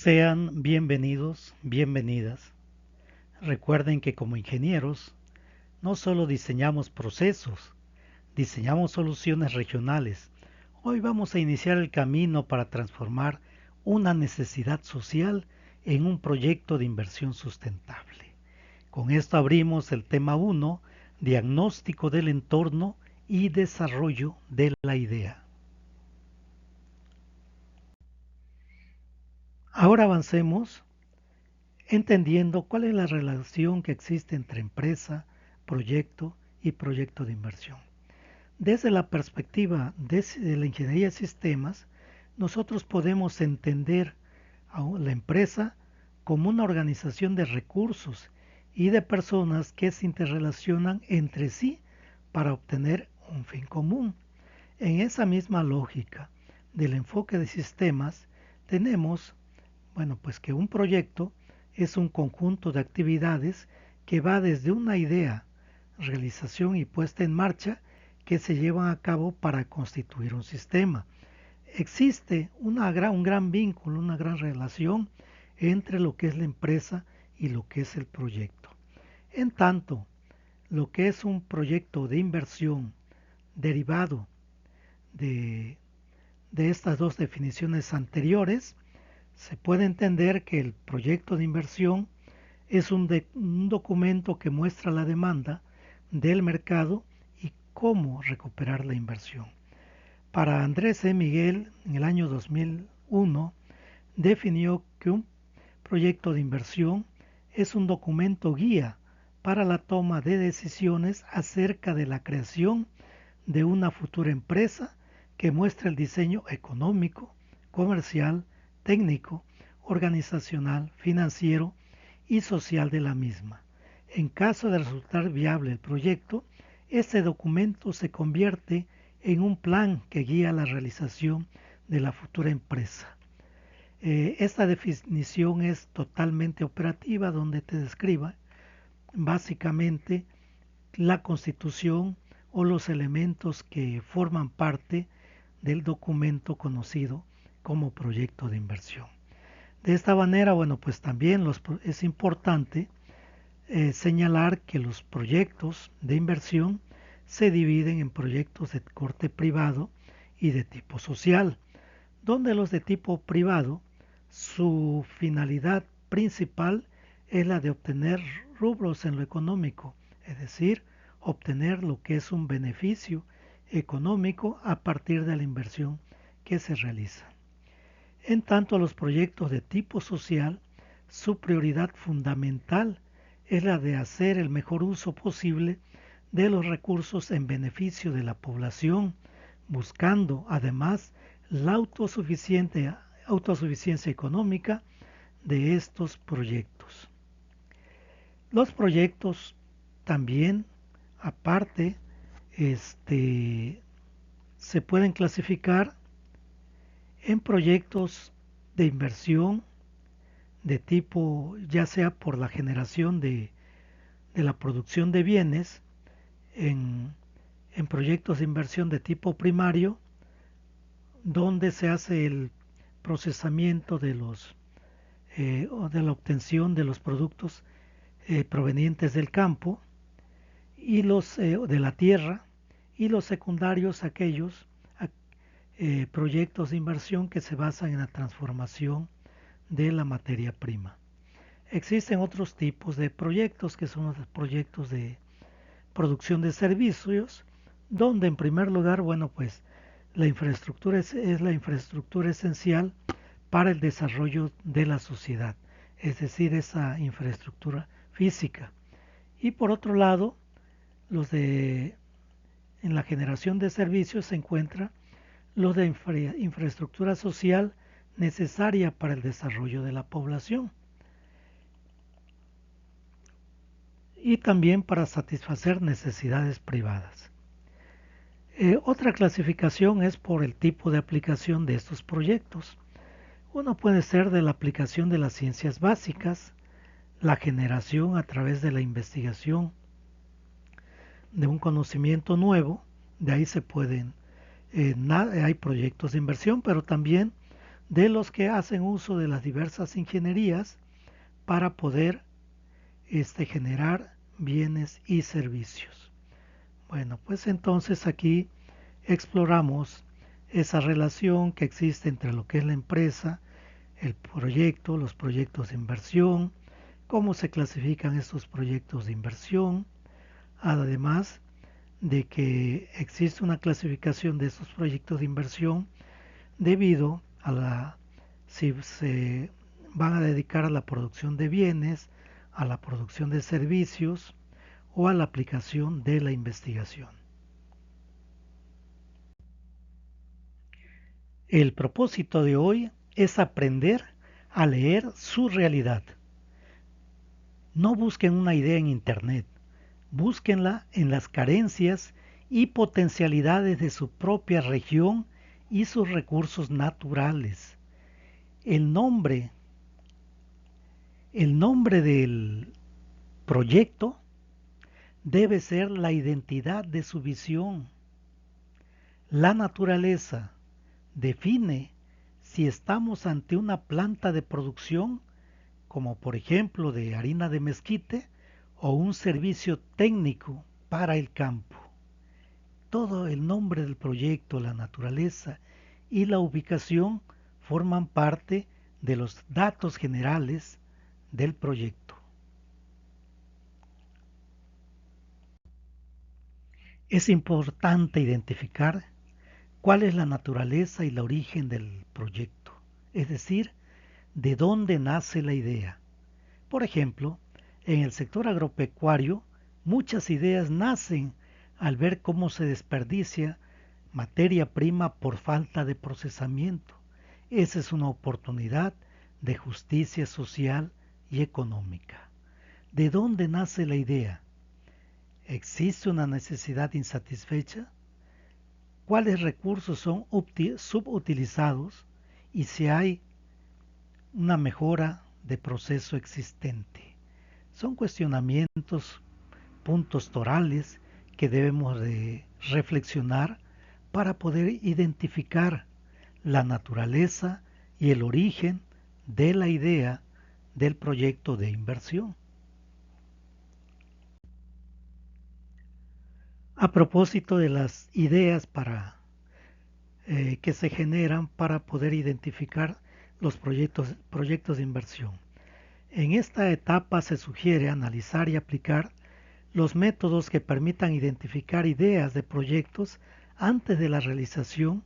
Sean bienvenidos, bienvenidas. Recuerden que como ingenieros no solo diseñamos procesos, diseñamos soluciones regionales. Hoy vamos a iniciar el camino para transformar una necesidad social en un proyecto de inversión sustentable. Con esto abrimos el tema 1, diagnóstico del entorno y desarrollo de la idea. Ahora avancemos entendiendo cuál es la relación que existe entre empresa, proyecto y proyecto de inversión. Desde la perspectiva de la ingeniería de sistemas, nosotros podemos entender a la empresa como una organización de recursos y de personas que se interrelacionan entre sí para obtener un fin común. En esa misma lógica del enfoque de sistemas, tenemos, pues que un proyecto es un conjunto de actividades que va desde una idea, realización y puesta en marcha que se llevan a cabo para constituir un sistema. Existe un gran vínculo, una gran relación entre lo que es la empresa y lo que es el proyecto. En tanto, lo que es un proyecto de inversión derivado de estas dos definiciones anteriores, se puede entender que el proyecto de inversión es un documento que muestra la demanda del mercado y cómo recuperar la inversión. Para Andrés E. Miguel, en el año 2001, definió que un proyecto de inversión es un documento guía para la toma de decisiones acerca de la creación de una futura empresa que muestra el diseño económico, comercial, técnico, organizacional, financiero y social de la misma. En caso de resultar viable el proyecto, este documento se convierte en un plan que guía la realización de la futura empresa. Esta definición es totalmente operativa, donde te describe básicamente la constitución o los elementos que forman parte del documento conocido como proyecto de inversión. De esta manera, pues también es importante señalar que los proyectos de inversión se dividen en proyectos de corte privado y de tipo social, donde los de tipo privado, su finalidad principal es la de obtener rubros en lo económico, es decir, obtener lo que es un beneficio económico a partir de la inversión que se realiza. En tanto, los proyectos de tipo social, su prioridad fundamental es la de hacer el mejor uso posible de los recursos en beneficio de la población, buscando además la autosuficiencia económica de estos proyectos. Los proyectos también, aparte, se pueden clasificar en proyectos de inversión de tipo, ya sea por la generación de la producción de bienes, en proyectos de inversión de tipo primario, donde se hace el procesamiento o de la obtención de los productos provenientes del campo y de la tierra, y los secundarios aquellos proyectos de inversión que se basan en la transformación de la materia prima. Existen otros tipos de proyectos que son los proyectos de producción de servicios, donde en primer lugar, pues la infraestructura es la infraestructura esencial para el desarrollo de la sociedad, es decir, esa infraestructura física. Y por otro lado, en la generación de servicios se encuentra los de infraestructura social necesaria para el desarrollo de la población y también para satisfacer necesidades privadas. Otra clasificación es por el tipo de aplicación de estos proyectos. Uno puede ser de la aplicación de las ciencias básicas, la generación a través de la investigación de un conocimiento nuevo, de ahí se pueden, hay proyectos de inversión, pero también de los que hacen uso de las diversas ingenierías para poder generar bienes y servicios. Bueno, pues entonces aquí exploramos esa relación que existe entre lo que es la empresa, el proyecto, los proyectos de inversión, cómo se clasifican estos proyectos de inversión, además de que existe una clasificación de estos proyectos de inversión debido a si se van a dedicar a la producción de bienes, a la producción de servicios o a la aplicación de la investigación. El propósito de hoy es aprender a leer su realidad. No busquen una idea en Internet, búsquenla en las carencias y potencialidades de su propia región y sus recursos naturales. El nombre del proyecto debe ser la identidad de su visión. La naturaleza define si estamos ante una planta de producción, como por ejemplo de harina de mezquite, o un servicio técnico para el campo. Todo el nombre del proyecto, la naturaleza y la ubicación forman parte de los datos generales del proyecto. Es importante identificar cuál es la naturaleza y el origen del proyecto, es decir, de dónde nace la idea. Por ejemplo, en el sector agropecuario, muchas ideas nacen al ver cómo se desperdicia materia prima por falta de procesamiento. Esa es una oportunidad de justicia social y económica. ¿De dónde nace la idea? ¿Existe una necesidad insatisfecha? ¿Cuáles recursos son subutilizados? Y si hay una mejora de proceso existente. Son cuestionamientos, puntos torales que debemos de reflexionar para poder identificar la naturaleza y el origen de la idea del proyecto de inversión. A propósito de las ideas que se generan para poder identificar los proyectos de inversión. En esta etapa se sugiere analizar y aplicar los métodos que permitan identificar ideas de proyectos antes de la realización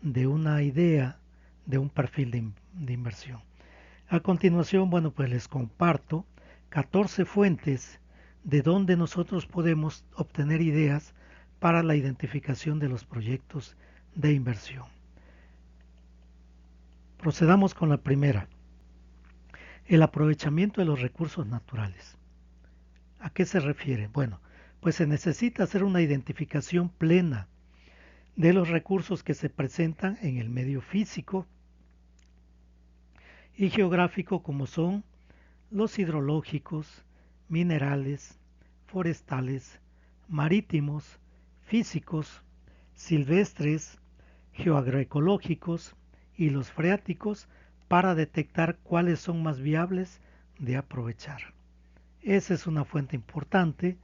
de una idea de un perfil de inversión. A continuación, bueno, pues les comparto 14 fuentes de donde nosotros podemos obtener ideas para la identificación de los proyectos de inversión. Procedamos con la primera, el aprovechamiento de los recursos naturales. ¿A qué se refiere? Bueno, pues se necesita hacer una identificación plena de los recursos que se presentan en el medio físico y geográfico, como son los hidrológicos, minerales, forestales, marítimos, físicos, silvestres, geoagroecológicos y los freáticos, para detectar cuáles son más viables de aprovechar. Esa es una fuente importante,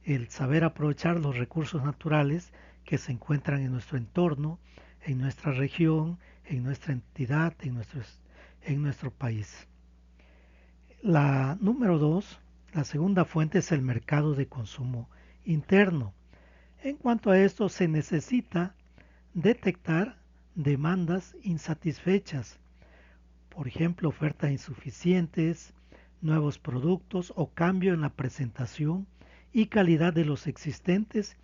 el saber aprovechar los recursos naturales que se encuentran en nuestro entorno, en nuestra región, en nuestra entidad, en nuestro país. La número 2, la segunda fuente, es el mercado de consumo interno. En cuanto a esto, se necesita detectar demandas insatisfechas, por ejemplo, ofertas insuficientes, nuevos productos o cambio en la presentación y calidad de los existentes,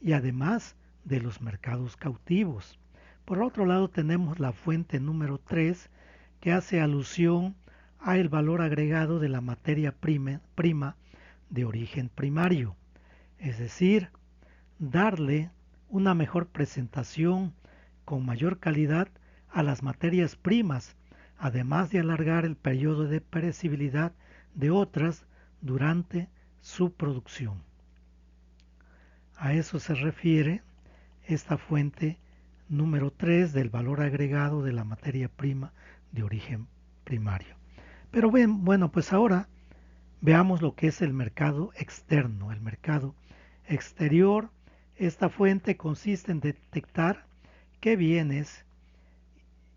y además de los mercados cautivos. Por otro lado, tenemos la fuente número 3, que hace alusión a el valor agregado de la materia prima de origen primario, es decir, darle una mejor presentación con mayor calidad a las materias primas, además de alargar el periodo de perecibilidad de otras durante su producción. A eso se refiere esta fuente Número 3, del valor agregado de la materia prima de origen primario. Pero bien, bueno, pues ahora veamos lo que es el mercado externo, el mercado exterior. Esta fuente consiste en detectar qué bienes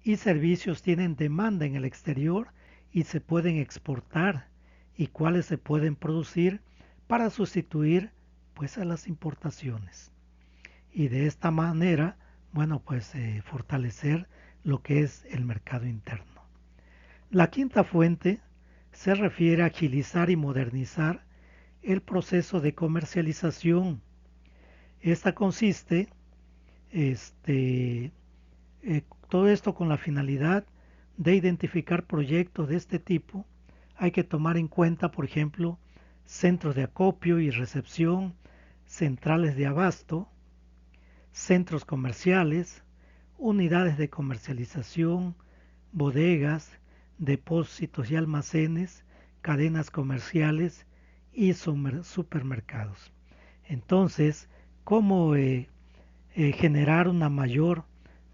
y servicios tienen demanda en el exterior y se pueden exportar y cuáles se pueden producir para sustituir pues a las importaciones. Y de esta manera, bueno, pues fortalecer lo que es el mercado interno. La quinta fuente se refiere a agilizar y modernizar el proceso de comercialización. Esta consiste, este, todo esto con la finalidad de identificar proyectos de este tipo. Hay que tomar en cuenta, por ejemplo, centros de acopio y recepción, centrales de abasto, centros comerciales, unidades de comercialización, bodegas, depósitos y almacenes, cadenas comerciales y supermercados. Entonces, ¿cómo generar una mayor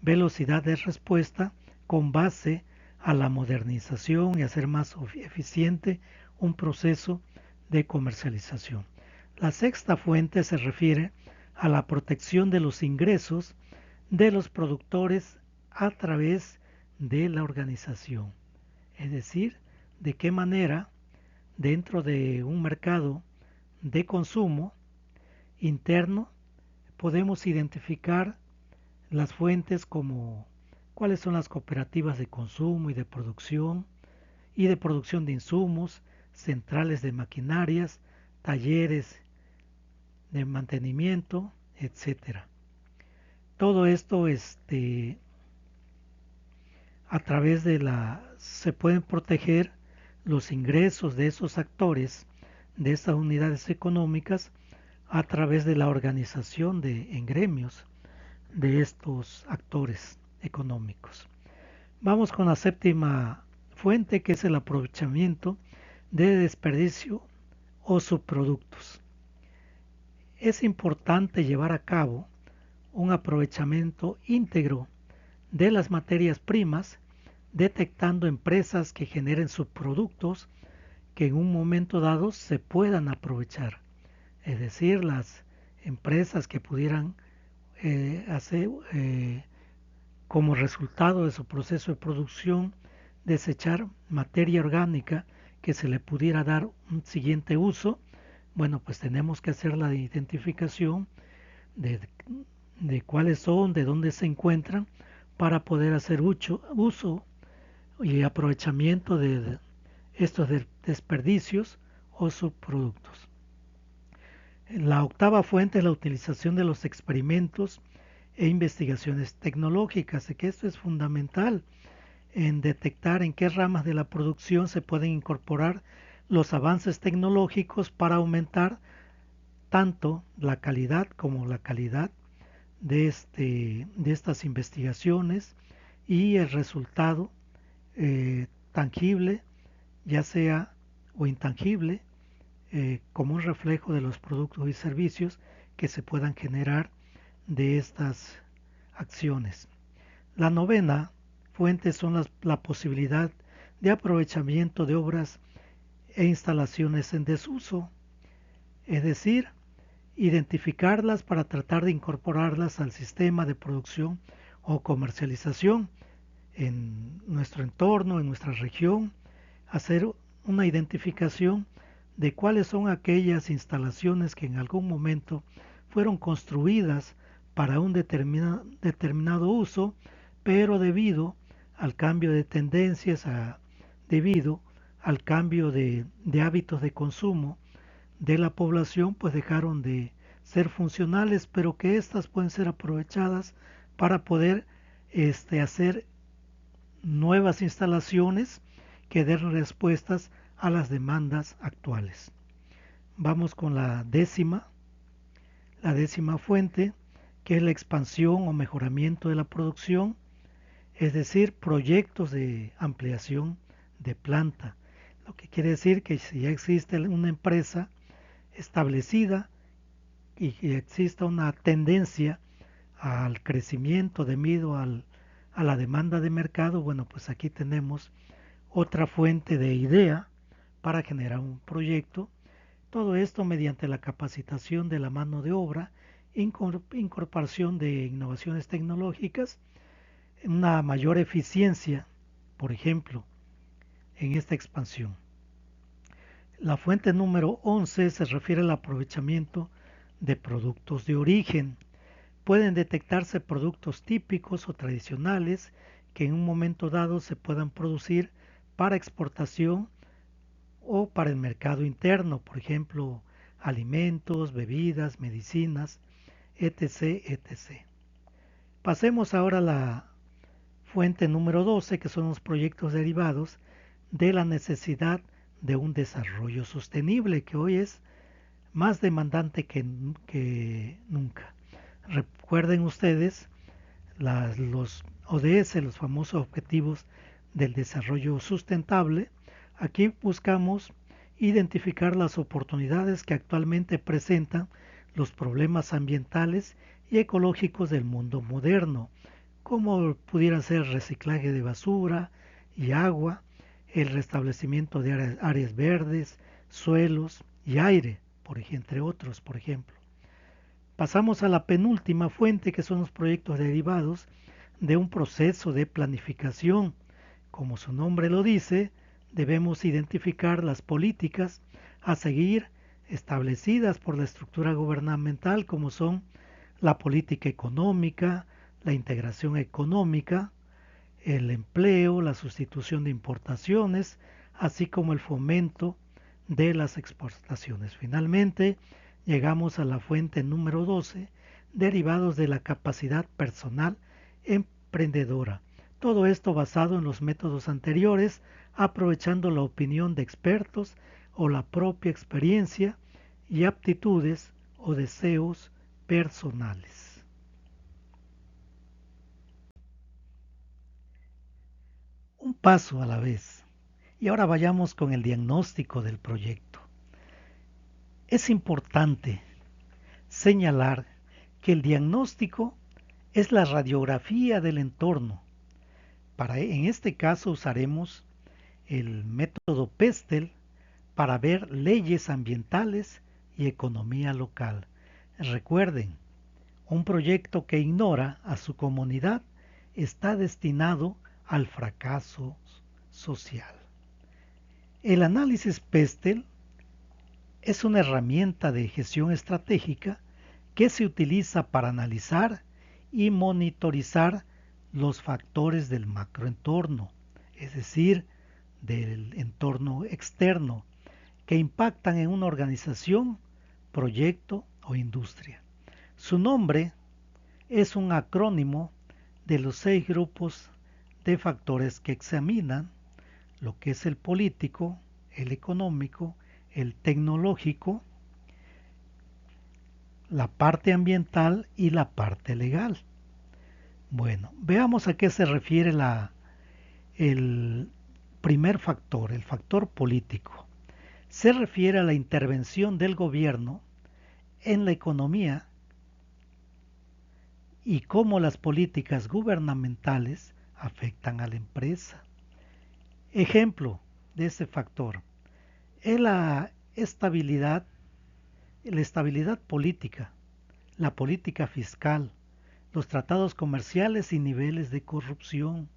velocidad de respuesta con base a la modernización y hacer más eficiente un proceso de comercialización? La sexta fuente se refiere a la protección de los ingresos de los productores a través de la organización. Es decir, de qué manera dentro de un mercado de consumo interno podemos identificar las fuentes como cuáles son las cooperativas de consumo y de producción de insumos, centrales de maquinarias, talleres de mantenimiento, etcétera. Todo esto a través de se pueden proteger los ingresos de esos actores, de estas unidades económicas, a través de la organización en gremios de estos actores económicos. Vamos con la séptima fuente, que es el aprovechamiento de desperdicio o subproductos. Es importante llevar a cabo un aprovechamiento íntegro de las materias primas, detectando empresas que generen subproductos que en un momento dado se puedan aprovechar. Es decir, las empresas que pudieran hacer como resultado de su proceso de producción desechar materia orgánica que se le pudiera dar un siguiente uso. Bueno, pues tenemos que hacer la identificación de, de cuáles son, de dónde se encuentran, para poder hacer uso y aprovechamiento de estos desperdicios o subproductos. La octava fuente es la utilización de los experimentos e investigaciones tecnológicas, y que esto es fundamental en detectar en qué ramas de la producción se pueden incorporar los avances tecnológicos para aumentar tanto la calidad como la calidad de estas investigaciones y el resultado tangible, ya sea o intangible, como un reflejo de los productos y servicios que se puedan generar de estas acciones. La novena fuente son la posibilidad de aprovechamiento de obras e instalaciones en desuso, es decir, identificarlas para tratar de incorporarlas al sistema de producción o comercialización en nuestro entorno, en nuestra región, hacer una identificación de cuáles son aquellas instalaciones que en algún momento fueron construidas para un determinado uso, pero debido al cambio de tendencias, debido al cambio de hábitos de consumo de la población, pues dejaron de ser funcionales, pero que éstas pueden ser aprovechadas para poder hacer nuevas instalaciones que den respuestas a las demandas actuales. Vamos con la décima fuente, que es la expansión o mejoramiento de la producción, es decir, proyectos de ampliación de planta. Lo que quiere decir que si ya existe una empresa establecida y que exista una tendencia al crecimiento debido a la demanda de mercado, bueno, pues aquí tenemos otra fuente de idea para generar un proyecto. Todo esto mediante la capacitación de la mano de obra, incorporación de innovaciones tecnológicas, una mayor eficiencia, por ejemplo, en esta expansión. La fuente número 11 se refiere al aprovechamiento de productos de origen. Pueden detectarse productos típicos o tradicionales que en un momento dado se puedan producir para exportación o para el mercado interno, por ejemplo, alimentos, bebidas, medicinas, etc., etc. Pasemos ahora a la fuente número 12, que son los proyectos derivados de la necesidad de un desarrollo sostenible, que hoy es más demandante que nunca. Recuerden ustedes los ODS, los famosos objetivos del desarrollo sustentable. Aquí buscamos identificar las oportunidades que actualmente presentan los problemas ambientales y ecológicos del mundo moderno, como pudiera ser el reciclaje de basura y agua, el restablecimiento de áreas verdes, suelos y aire, entre otros, por ejemplo. Pasamos a la penúltima fuente, que son los proyectos derivados de un proceso de planificación. Como su nombre lo dice, debemos identificar las políticas a seguir establecidas por la estructura gubernamental, como son la política económica, la integración económica, el empleo, la sustitución de importaciones, así como el fomento de las exportaciones. Finalmente, llegamos a la fuente número 12, derivados de la capacidad personal emprendedora. Todo esto basado en los métodos anteriores, aprovechando la opinión de expertos o la propia experiencia y aptitudes o deseos personales. Un paso a la vez. Y ahora vayamos con el diagnóstico del proyecto. Es importante señalar que el diagnóstico es la radiografía del entorno. En este caso usaremos el método Pestel para ver leyes ambientales y economía local. Recuerden, un proyecto que ignora a su comunidad está destinado al fracaso social. El análisis Pestel es una herramienta de gestión estratégica que se utiliza para analizar y monitorizar los factores del macroentorno, es decir, del entorno externo, que impactan en una organización, proyecto o industria. Su nombre es un acrónimo de los 6 grupos de factores que examinan lo que es el político, el económico, el tecnológico, la parte ambiental y la parte legal. Bueno, veamos a qué se refiere el primer factor, el factor político. Se refiere a la intervención del gobierno en la economía y cómo las políticas gubernamentales afectan a la empresa. Ejemplo de ese factor es la estabilidad política, la política fiscal, los tratados comerciales y niveles de corrupción.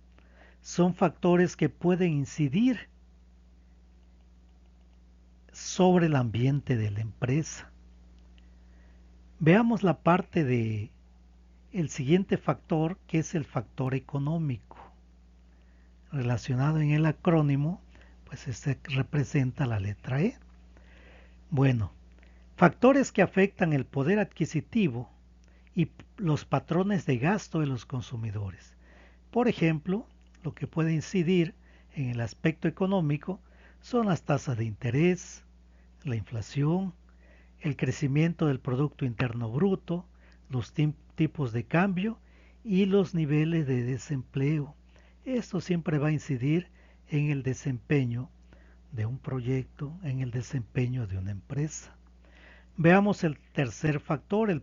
Son factores que pueden incidir sobre el ambiente de la empresa. Veamos la parte de el siguiente factor, que es el factor económico. Relacionado en el acrónimo, pues este representa la letra E. Bueno, factores que afectan el poder adquisitivo y los patrones de gasto de los consumidores. Por ejemplo, lo que puede incidir en el aspecto económico son las tasas de interés, la inflación, el crecimiento del Producto Interno Bruto, los tipos de cambio y los niveles de desempleo. Esto siempre va a incidir en el desempeño de un proyecto, en el desempeño de una empresa. Veamos el tercer factor,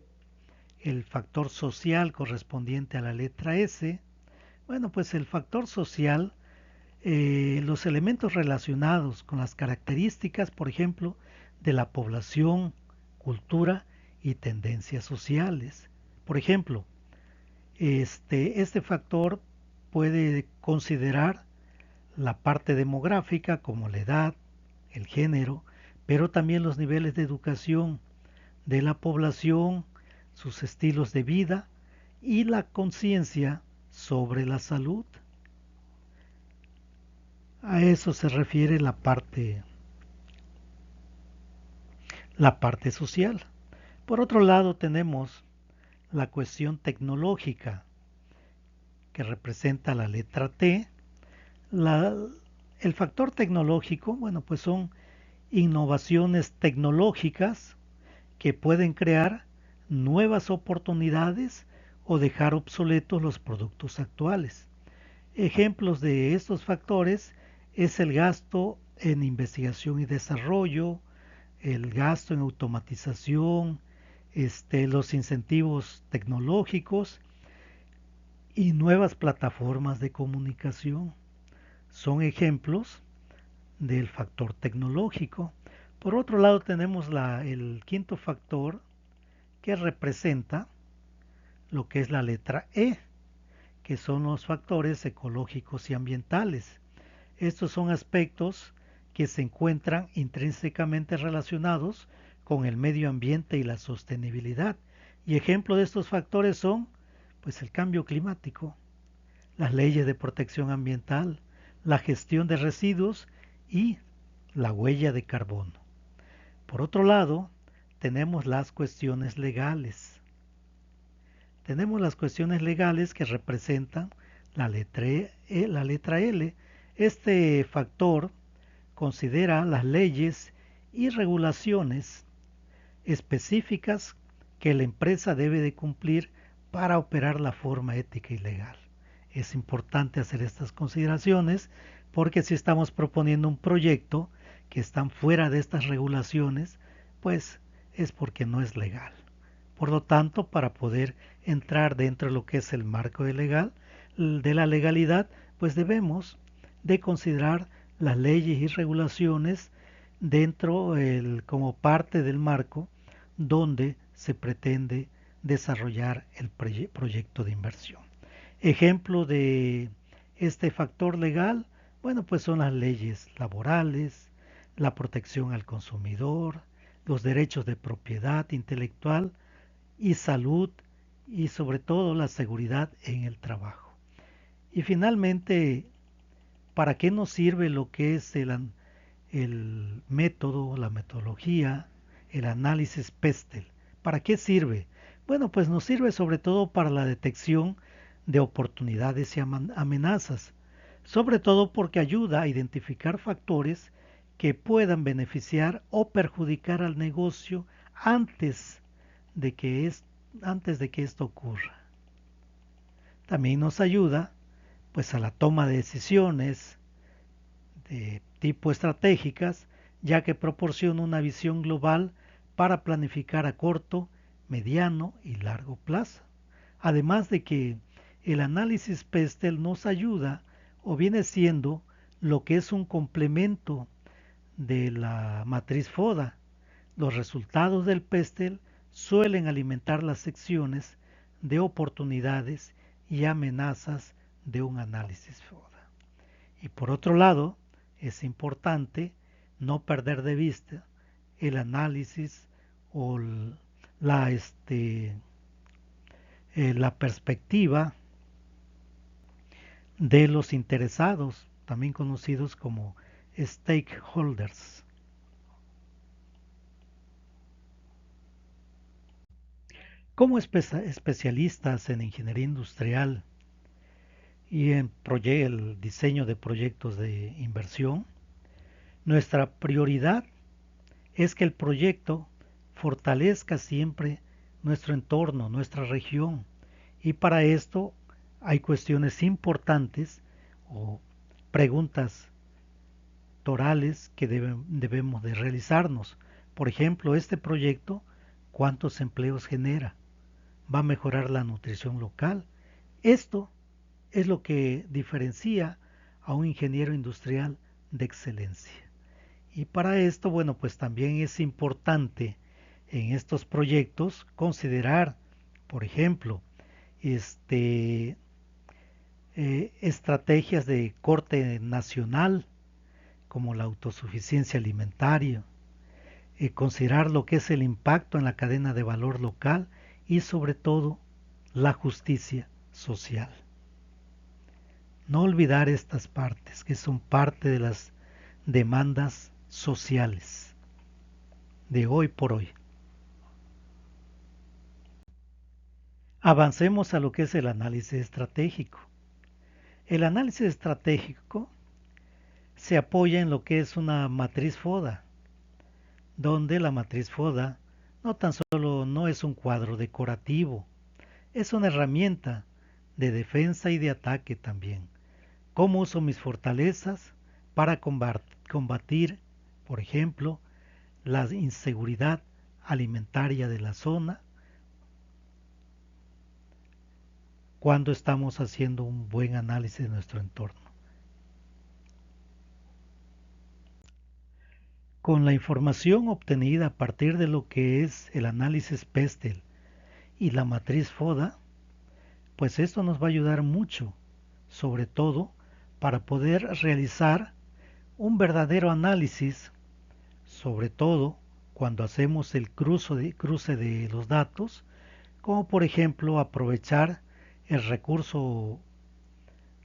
el factor social correspondiente a la letra S. Bueno, pues el factor social, los elementos relacionados con las características, por ejemplo, de la población, cultura y tendencias sociales. Por ejemplo, este factor puede considerar la parte demográfica como la edad, el género, pero también los niveles de educación de la población, sus estilos de vida y la conciencia sobre la salud. A eso se refiere la parte social. Por otro lado tenemos la cuestión tecnológica que representa la letra T. La, el factor tecnológico, bueno, pues son innovaciones tecnológicas que pueden crear nuevas oportunidades o dejar obsoletos los productos actuales. Ejemplos de estos factores es el gasto en investigación y desarrollo, el gasto en automatización, los incentivos tecnológicos y nuevas plataformas de comunicación. Son ejemplos del factor tecnológico. Por otro lado tenemos el quinto factor que representa lo que es la letra E, que son los factores ecológicos y ambientales. Estos son aspectos que se encuentran intrínsecamente relacionados con el medio ambiente y la sostenibilidad. Y ejemplo de estos factores son pues el cambio climático, las leyes de protección ambiental, la gestión de residuos y la huella de carbono. Por otro lado, tenemos las cuestiones legales. Tenemos las cuestiones legales que representan la letra L. Este factor considera las leyes y regulaciones específicas que la empresa debe de cumplir para operar la forma ética y legal. Es importante hacer estas consideraciones porque si estamos proponiendo un proyecto que están fuera de estas regulaciones, pues es porque no es legal. Por lo tanto, para poder entrar dentro de lo que es el marco de la legalidad, pues debemos de considerar las leyes y regulaciones como parte del marco donde se pretende desarrollar el proyecto de inversión. Ejemplo de este factor legal, bueno, pues son las leyes laborales, la protección al consumidor, los derechos de propiedad intelectual y salud y sobre todo la seguridad en el trabajo. Y finalmente, ¿para qué nos sirve lo que es el método, la metodología, el análisis PESTEL? ¿Para qué sirve? Bueno, pues nos sirve sobre todo para la detección de oportunidades y amenazas, sobre todo porque ayuda a identificar factores que puedan beneficiar o perjudicar al negocio antes de que, antes de que esto ocurra. También nos ayuda pues a la toma de decisiones de tipo estratégicas, ya que proporciona una visión global para planificar a corto, mediano y largo plazo. Además de que el análisis PESTEL nos ayuda o viene siendo lo que es un complemento de la matriz FODA. Los resultados del PESTEL suelen alimentar las secciones de oportunidades y amenazas de un análisis FODA. Y por otro lado, es importante no perder de vista el análisis o la, la perspectiva de los interesados, también conocidos como stakeholders. Como especialistas en ingeniería industrial y en el diseño de proyectos de inversión, nuestra prioridad es que el proyecto fortalezca siempre nuestro entorno, nuestra región, y para esto hay cuestiones importantes o preguntas torales que debemos de realizarnos. Por ejemplo, este proyecto, ¿cuántos empleos genera? va a mejorar la nutrición local. Esto es lo que diferencia a un ingeniero industrial de excelencia. Y para esto, bueno, pues también es importante en estos proyectos considerar, por ejemplo, este, estrategias de corte nacional, como la autosuficiencia alimentaria, considerar lo que es el impacto en la cadena de valor local y sobre todo la justicia social. No olvidar estas partes que son parte de las demandas sociales de hoy por hoy. Avancemos a lo que es el análisis estratégico. El análisis estratégico se apoya en lo que es una matriz FODA, donde la matriz FODA no tan solo no es un cuadro decorativo, es una herramienta de defensa y de ataque también. ¿Cómo uso mis fortalezas para combatir, por ejemplo, la inseguridad alimentaria de la zona cuando estamos haciendo un buen análisis de nuestro entorno? Con la información obtenida a partir de lo que es el análisis PESTEL y la matriz FODA, pues esto nos va a ayudar mucho, sobre todo para poder realizar un verdadero análisis, sobre todo cuando hacemos el cruce de los datos, como por ejemplo aprovechar el recurso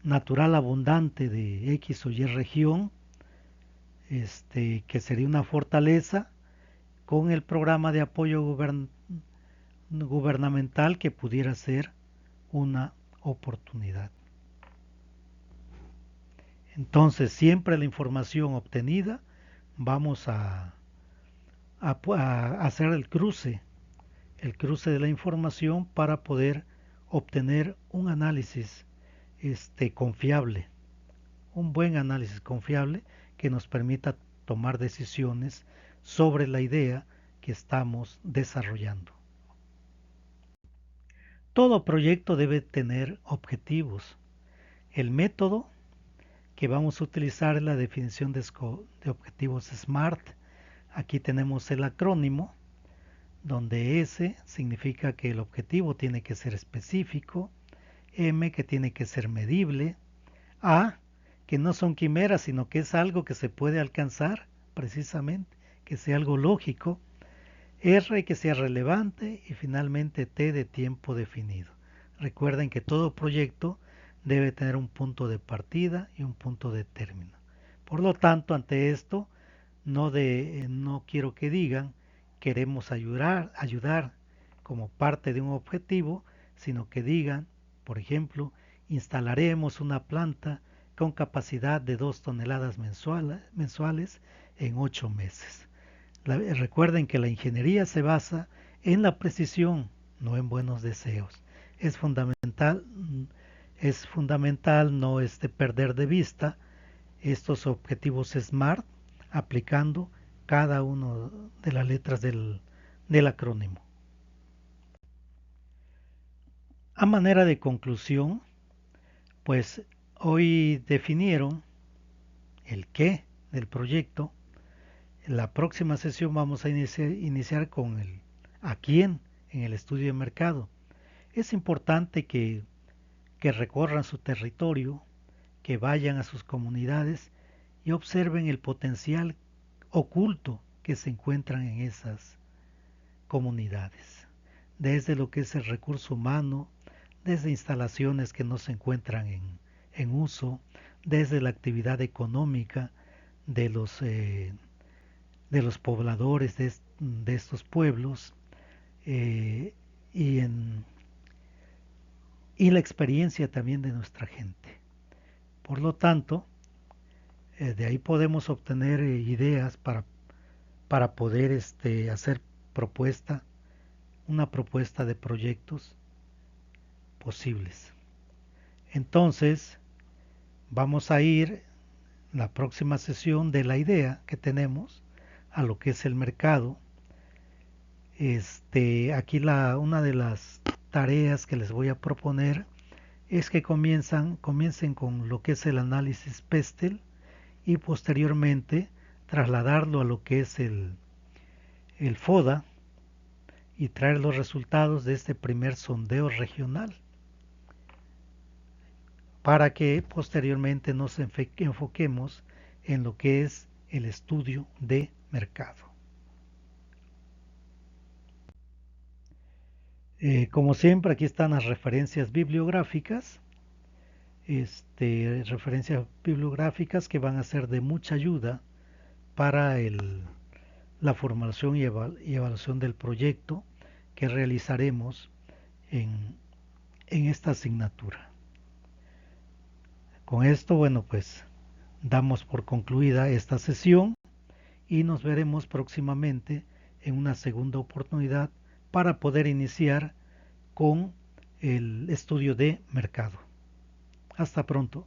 natural abundante de X o Y región, que sería una fortaleza, con el programa de apoyo gubernamental que pudiera ser una oportunidad. Entonces, siempre la información obtenida, vamos a hacer el cruce de la información para poder obtener un análisis confiable, un buen análisis confiable que nos permita tomar decisiones sobre la idea que estamos desarrollando. Todo proyecto debe tener objetivos. El método que vamos a utilizar es la definición de objetivos SMART. Aquí tenemos el acrónimo, donde S significa que el objetivo tiene que ser específico, M que tiene que ser medible, A que no son quimeras, sino que es algo que se puede alcanzar precisamente, que sea algo lógico, R que sea relevante y finalmente T de tiempo definido. Recuerden que todo proyecto debe tener un punto de partida y un punto de término. Por lo tanto, ante esto, no quiero que digan queremos ayudar como parte de un objetivo, sino que digan, por ejemplo, instalaremos una planta con capacidad de 2 toneladas mensuales en 8 meses. Recuerden que la ingeniería se basa en la precisión, no en buenos deseos. Es fundamental no perder de vista estos objetivos SMART aplicando cada una de las letras del acrónimo. A manera de conclusión, pues hoy definieron el qué del proyecto. En la próxima sesión vamos a iniciar con el a quién en el estudio de mercado. Es importante que recorran su territorio, que vayan a sus comunidades y observen el potencial oculto que se encuentran en esas comunidades, desde lo que es el recurso humano, desde instalaciones que no se encuentran en uso, desde la actividad económica de los pobladores de estos pueblos, y la experiencia también de nuestra gente. Por lo tanto, de ahí podemos obtener ideas para poder hacer una propuesta de proyectos posibles. Entonces, vamos a ir la próxima sesión de la idea que tenemos a lo que es el mercado. Aquí una de las tareas que les voy a proponer es que comiencen con lo que es el análisis Pestel y posteriormente trasladarlo a lo que es el FODA y traer los resultados de este primer sondeo regional para que posteriormente nos enfoquemos en lo que es el estudio de mercado. Como siempre, aquí están las referencias bibliográficas, que van a ser de mucha ayuda para la formación y evaluación del proyecto que realizaremos en esta asignatura. Con esto, bueno, pues damos por concluida esta sesión y nos veremos próximamente en una segunda oportunidad para poder iniciar con el estudio de mercado. Hasta pronto.